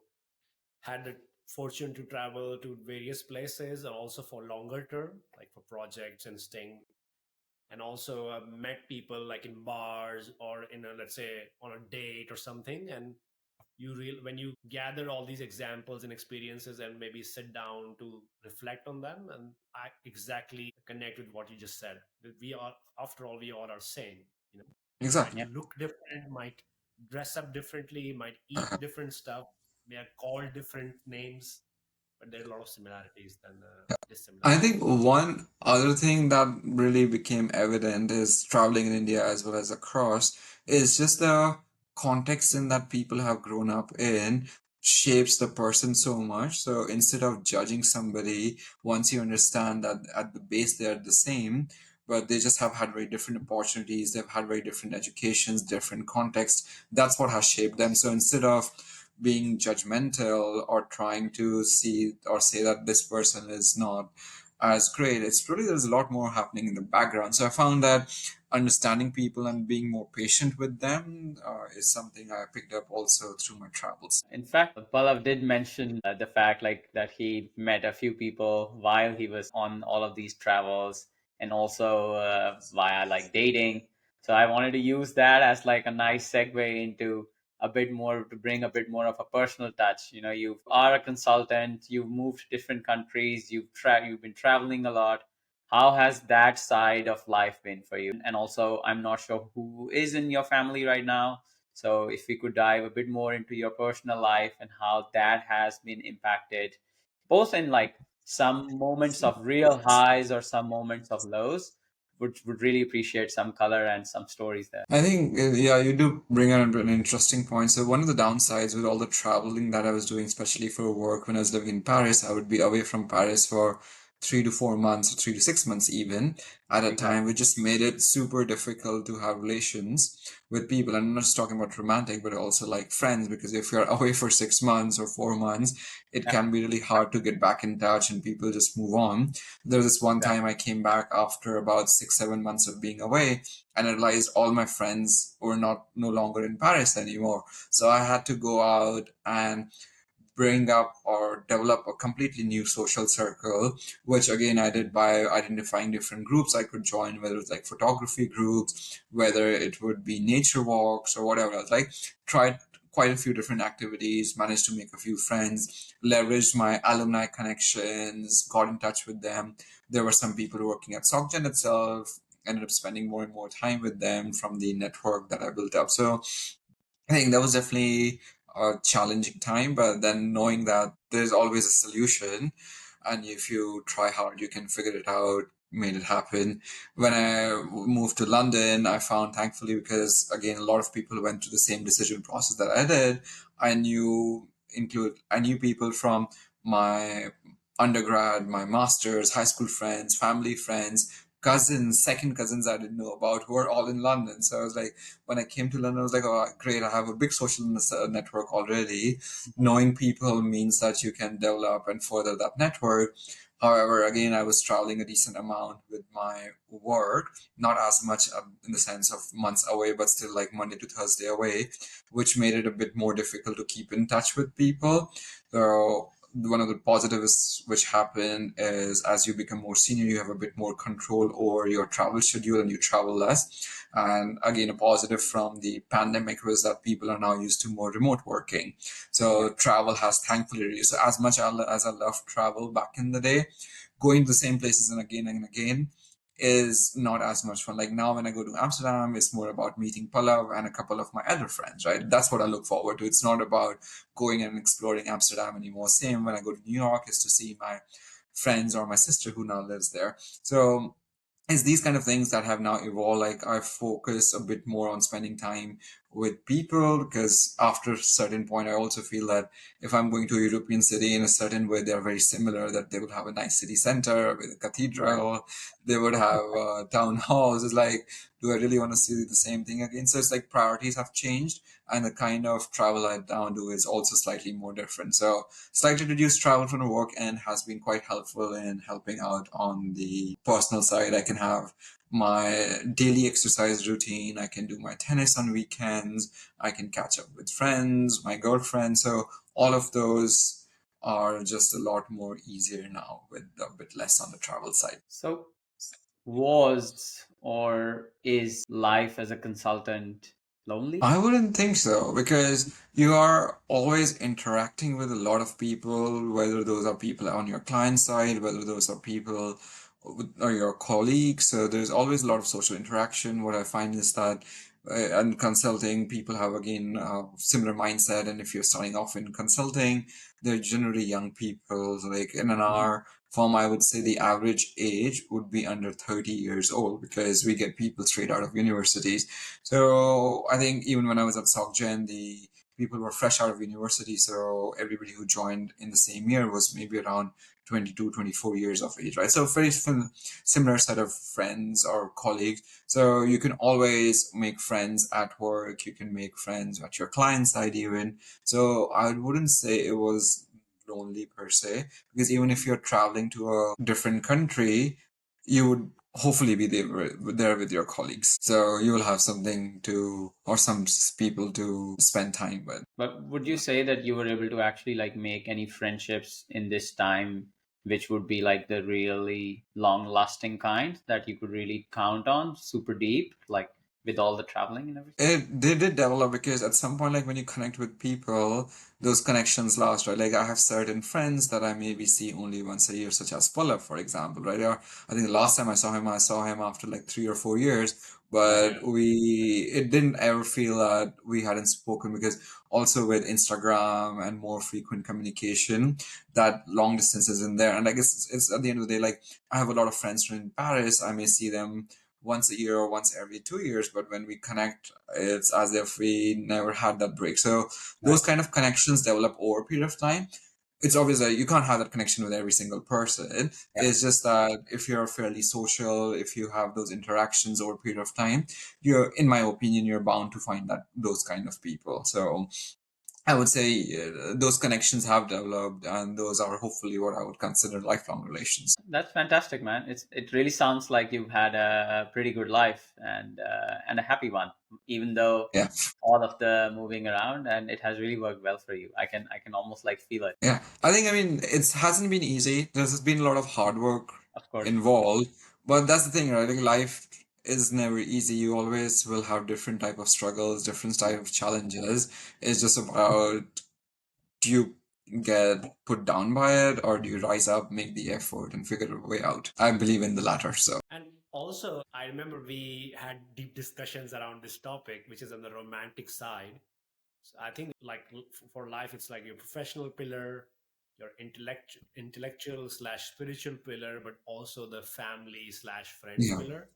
had the fortune to travel to various places, and also for longer term, like for projects and staying. And also I've met people like in bars or in a, let's say, on a date or something. And when you gather all these examples and experiences and maybe sit down to reflect on them, and I exactly connect with what you just said, that we are, after all, we all are same. You know, might Exactly. Yeah. look different, might dress up differently, might eat different stuff, we are called different names, but there are a lot of similarities than I think dissimilarities. one other thing that really became evident is traveling in India as well as across is just the context in that people have grown up in shapes the person so much. So instead of judging somebody, once you understand that at the base they are the same, but they just have had very different opportunities, they've had very different educations, different contexts, that's what has shaped them. So instead of being judgmental or trying to see or say that this person is not as great, it's really there's a lot more happening in the background. So I found that understanding people and being more patient with them is something I picked up also through my travels. In fact, Pallav did mention the fact like that he met a few people while he was on all of these travels, and also via like dating. So I wanted to use that as like a nice segue into a bit more, to bring a bit more of a personal touch. You know, you are a consultant, you've moved to different countries, you've been traveling a lot. How has that side of life been for you? And also, I'm not sure who is in your family right now, so if we could dive a bit more into your personal life and how that has been impacted, both in like some moments of real highs or some moments of lows. Would really appreciate some color and some stories there. I think, yeah, you do bring up an interesting point. So, one of the downsides with all the traveling that I was doing, especially for work when I was living in Paris, I would be away from Paris for 3 to 4 months, or 3 to 6 months even at a time, Exactly. which just made it super difficult to have relations with people. And I'm not just talking about romantic, but also like friends, because if you're away for 6 months or 4 months, it Yeah, can be really hard to get back in touch and people just move on. There was this one time exactly. I came back after about 6, 7 months of being away, and I realized all my friends were no longer in Paris anymore. So I had to go out and bring up or develop a completely new social circle, which again I did by identifying different groups I could join, whether it's like photography groups, whether it would be nature walks or whatever else. Like tried quite a few different activities, managed to make a few friends, leveraged my alumni connections, got in touch with them. There were some people working at SocGen itself, ended up spending more and more time with them from the network that I built up. So I think that was definitely a challenging time, but then knowing that there's always a solution, and if you try hard, you can figure it out, made it happen. When I moved to London, I found thankfully, because again, a lot of people went through the same decision process that I did, I knew people from my undergrad, my master's, high school friends, family friends, cousins, second cousins I didn't know about, who are all in London. So I was like, when I came to London, I was like, oh, great, I have a big social network already. Mhm. Knowing people means that you can develop and further that network. However, again, I was traveling a decent amount with my work, not as much in the sense of months away, but still like Monday to Thursday away, which made it a bit more difficult to keep in touch with people. So one of the positives which happen is as you become more senior, you have a bit more control over your travel schedule and you travel less. And again, a positive from the pandemic was that people are now used to more remote working. Yeah. So travel has thankfully reduced. So as much as I loved travel back in the day, going to the same places and again is not as much fun. Like now, when I go to Amsterdam, it's more about meeting Pallav and a couple of my other friends, right? That's what I look forward to. It's not about going and exploring Amsterdam anymore. Same when I go to New York, is to see my friends or my sister who now lives there. So it's these kind of things that have now evolved. Like I focus a bit more on spending time with people, because after a certain point I also feel that if I'm going to a European city in a certain way, they're very similar, that they would have a nice city center with a Right. cathedral, they would have town halls. It's like, do I really want to see the same thing again? So it's like priorities have changed, and the kind of travel I now do is also slightly more different. So slightly reduced travel from the work end has been quite helpful in helping out on the personal side. I can have my daily exercise routine. I can do my tennis on weekends. I can catch up with friends, my girlfriend. So all of those are just a lot more easier now with a bit less on the travel side. So, was or is life as a consultant lonely? I wouldn't think so, because you are always interacting with a lot of people, whether those are people on your client side, whether those are people or your colleagues. So there's always a lot of social interaction. What I find is that in consulting, people have again a similar mindset. And if you're starting off in consulting, they're generally young people. So like in an Mhm. hour firm, I would say the average age would be under 30 years old, because we get people straight out of universities. So I think even when I was at SocGen, the people were fresh out of university. So everybody who joined in the same year was maybe around 22, 24 years of age, right? So very similar set of friends or colleagues. So you can always make friends at work. You can make friends at your client side even. So I wouldn't say it was lonely per se, because even if you're traveling to a different country, you would hopefully be there with your colleagues. So you will have something to, or some people to spend time with. But would you say that you were able to actually like make any friendships in this time, which would be like the really long lasting kind that you could really count on, super deep, like with all the traveling and everything? They did develop, because at some point, like when you connect with people, those connections last, right? Like I have certain friends that I maybe see only once a year, such as Pulla, for example, right? Or I think the last time I saw him after like 3 or 4 years, but Yeah. it didn't ever feel that we hadn't spoken, because also with Instagram and more frequent communication, that long distance is in there. And I guess it's at the end of the day, like, I have a lot of friends from in Paris. I may see them once a year or once every 2 years, but when we connect, it's as if we never had that break. So those Right. kind of connections develop over a period of time. It's obvious that you can't have that connection with every single person. Yeah. It's just that if you're fairly social, if you have those interactions over a period of time, you're, in my opinion, you're bound to find that those kind of people. So I would say those connections have developed, and those are hopefully what I would consider lifelong relations. That's fantastic, man. It really sounds like you've had a pretty good life and a happy one, even though Yeah, all of the moving around, and it has really worked well for you. I can almost like feel it. yeah. I mean, it hasn't been easy. There's been a lot of hard work Of course. involved, but that's the thing, right? Like, life is never easy. You always will have different type of struggles, different type of challenges. It's just about, do you get put down by it, or do you rise up, make the effort, and figure a way out? I believe in the latter. So And also, I remember we had deep discussions around this topic, which is on the romantic side. So I think, like, for life, it's like your professional pillar, your intellectual slash spiritual pillar, but also the family slash friends yeah, pillar.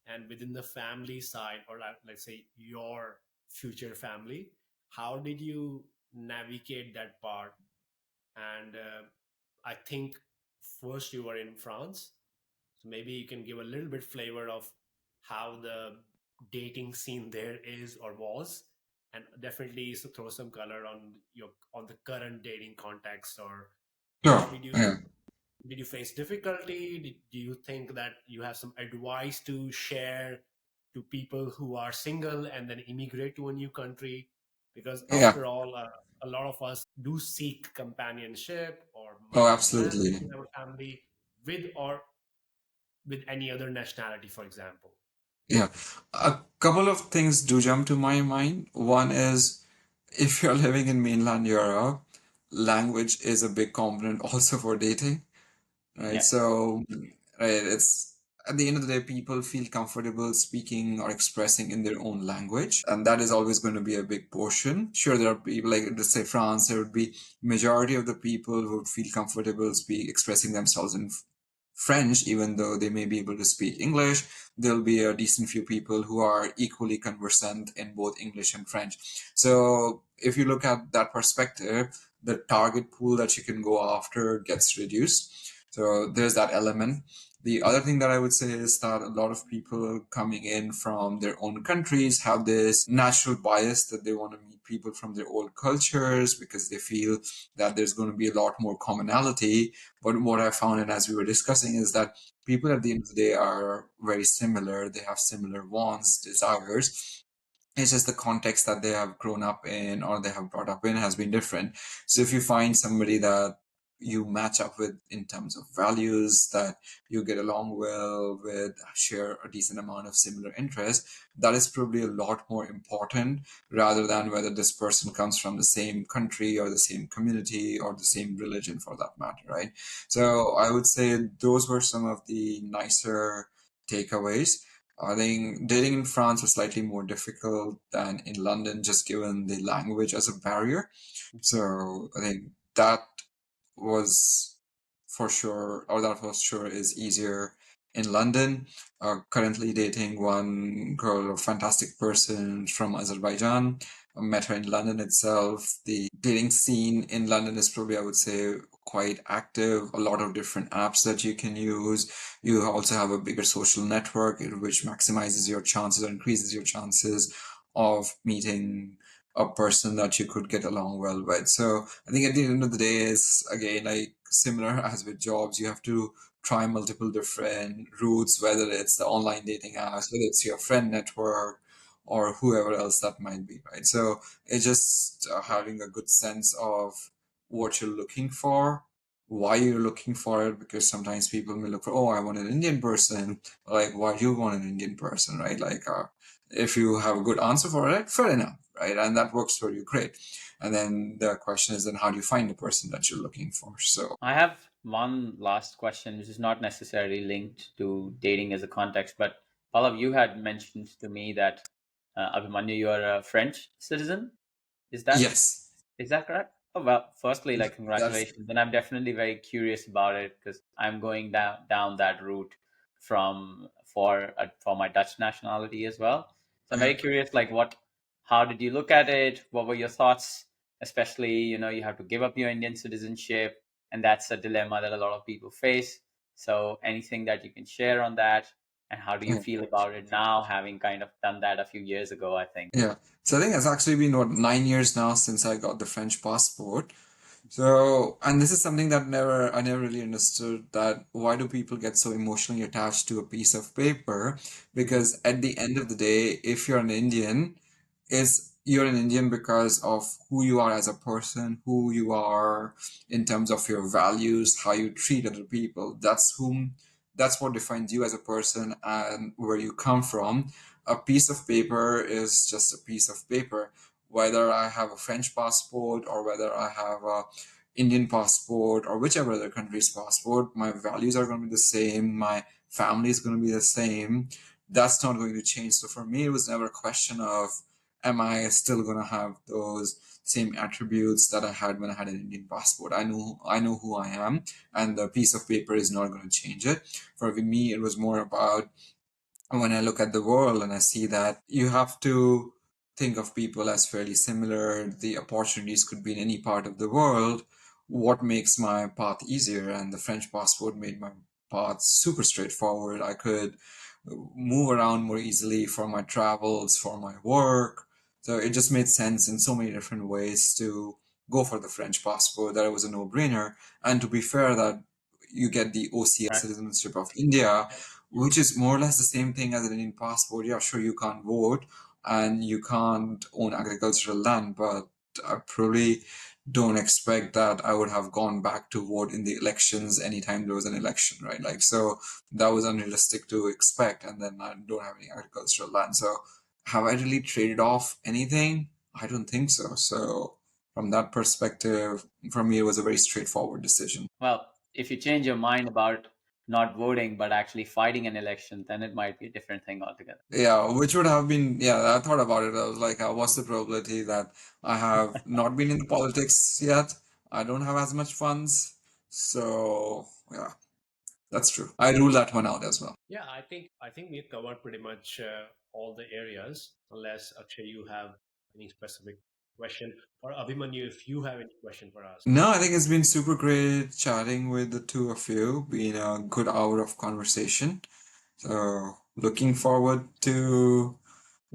And within the family side, or let's say your future family, how did you navigate that part? And I think first you were in France, so maybe you can give a little bit flavor of how the dating scene there is or was, and definitely throw some color on the current dating context. Or sure, how yeah. did you face difficulty? Do you think that you have some advice to share to people who are single and then immigrate to a new country? Because Yeah. after all, a lot of us do seek companionship or Oh, might have plans absolutely. to have a family with or with any other nationality, for example. Yeah. A couple of things do jump to my mind. One is, if you're living in mainland Europe, language is a big component also for dating, right? Yeah. So, right, it's at the end of the day, people feel comfortable speaking or expressing in their own language, and that is always going to be a big portion. Sure, there are people, like, let's say France, there would be majority of the people who would feel comfortable expressing themselves in French, even though they may be able to speak English. There'll be a decent few people who are equally conversant in both English and French. So if you look at that perspective, the target pool that you can go after gets reduced. So there's that element. The other thing that I would say is that a lot of people coming in from their own countries have this natural bias that they want to meet people from their old cultures, because they feel that there's going to be a lot more commonality. But what I found, and as we were discussing, is that people at the end of the day are very similar. They have similar wants, desires. It's just the context that they have grown up in or they have brought up in has been different. So if you find somebody that you match up with in terms of values, that you get along well with, share a decent amount of similar interests, that is probably a lot more important, rather than whether this person comes from the same country or the same community or the same religion, for that matter, right? So I would say those were some of the nicer takeaways. I think dating in France was slightly more difficult than in London, just given the language as a barrier. So I think that was for sure, or that for sure is easier in London. Currently dating one girl, a fantastic person from Azerbaijan. I met her in London itself. The dating scene in London is probably, I would say, quite active. A lot of different apps that you can use. You also have a bigger social network, which maximizes your chances or increases your chances of meeting a person that you could get along well with. So I think at the end of the day, is again like similar as with jobs. You have to try multiple different routes, whether it's the online dating apps, whether it's your friend network, or whoever else that might be, right? So it's just having a good sense of what you're looking for, why you're looking for it, because sometimes people may look for, oh, I want an Indian person. Like, why do you want an Indian person, right? Like, if you have a good answer for it, fair enough, right? And that works for you, great. And then the question is, then how do you find the person that you're looking for? So I have one last question, which is not necessarily linked to dating as a context, but all of you had mentioned to me that Abhimanyu, you are a French citizen. Is that Yes, is that correct? Oh, well, firstly, like that's congratulations, and I'm definitely very curious about it because I'm going down that route for my Dutch nationality as well. So I'm yeah, very curious, like how did you look at it? What were your thoughts? Especially, you have to give up your Indian citizenship, and that's a dilemma that a lot of people face. So anything that you can share on that, and how do you yeah. feel about it now, having kind of done that a few years ago, I think. Yeah. So I think it's actually been what 9 years now since I got the French passport. So, and this is something that I never really understood that why do people get so emotionally attached to a piece of paper? Mhm. Because at the end of the day, if you're an Indian, is you're an Indian because of who you are as a person, who you are in terms of your values, how you treat other people. That's what defines you as a person and where you come from. A piece of paper is just a piece of paper. Whether I have a French passport or whether I have a Indian passport or whichever other country's passport, my values are going to be the same. My family is going to be the same. That's not going to change. So for me, it was never a question of am I still going to have those same attributes that I had when I had an Indian passport. I know who I am, and the piece of paper is not going to change it. For me, it was more about when I look at the world and I see that you have to think of people as fairly similar, the opportunities could be in any part of the world. What makes my path easier? And the French passport made my path super straightforward. I could move around more easily for my travels, for my work. So it just made sense in so many different ways to go for the French passport that it was a no-brainer. And to be fair, that you get the OCS Right. citizenship of India, which is more or less the same thing as an Indian passport. Yeah, sure, you can't vote and you can't own agricultural land, but I probably don't expect that I would have gone back to vote in the elections anytime there was an election, right? Like, so that was unrealistic to expect. And then I don't have any agricultural land. So, have I really traded off anything? I don't think so. So, from that perspective, for me, it was a very straightforward decision. Well, if you change your mind about not voting but actually fighting an election, then it might be a different thing altogether. Yeah, which would have been, yeah, I thought about it. I was like, what's the probability that I have not been in the politics yet? I don't have as much funds. So, yeah, that's true. I rule that one out as well. Yeah, I think we've covered pretty much all the areas. Unless Akshay, you have any specific question, or Abhimanyu, if you have any question for us. No, I think it's been super great chatting with the two of you. Been a good hour of conversation. So, looking forward to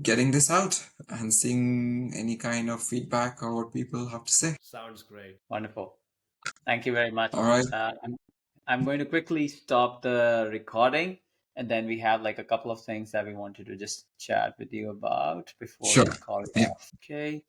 getting this out and seeing any kind of feedback or what people have to say. Sounds great. Wonderful. Thank you very much. All right. I'm going to quickly stop the recording, and then we have like a couple of things that we wanted to just chat with you about before Sure. we call it Yeah. off. Okay.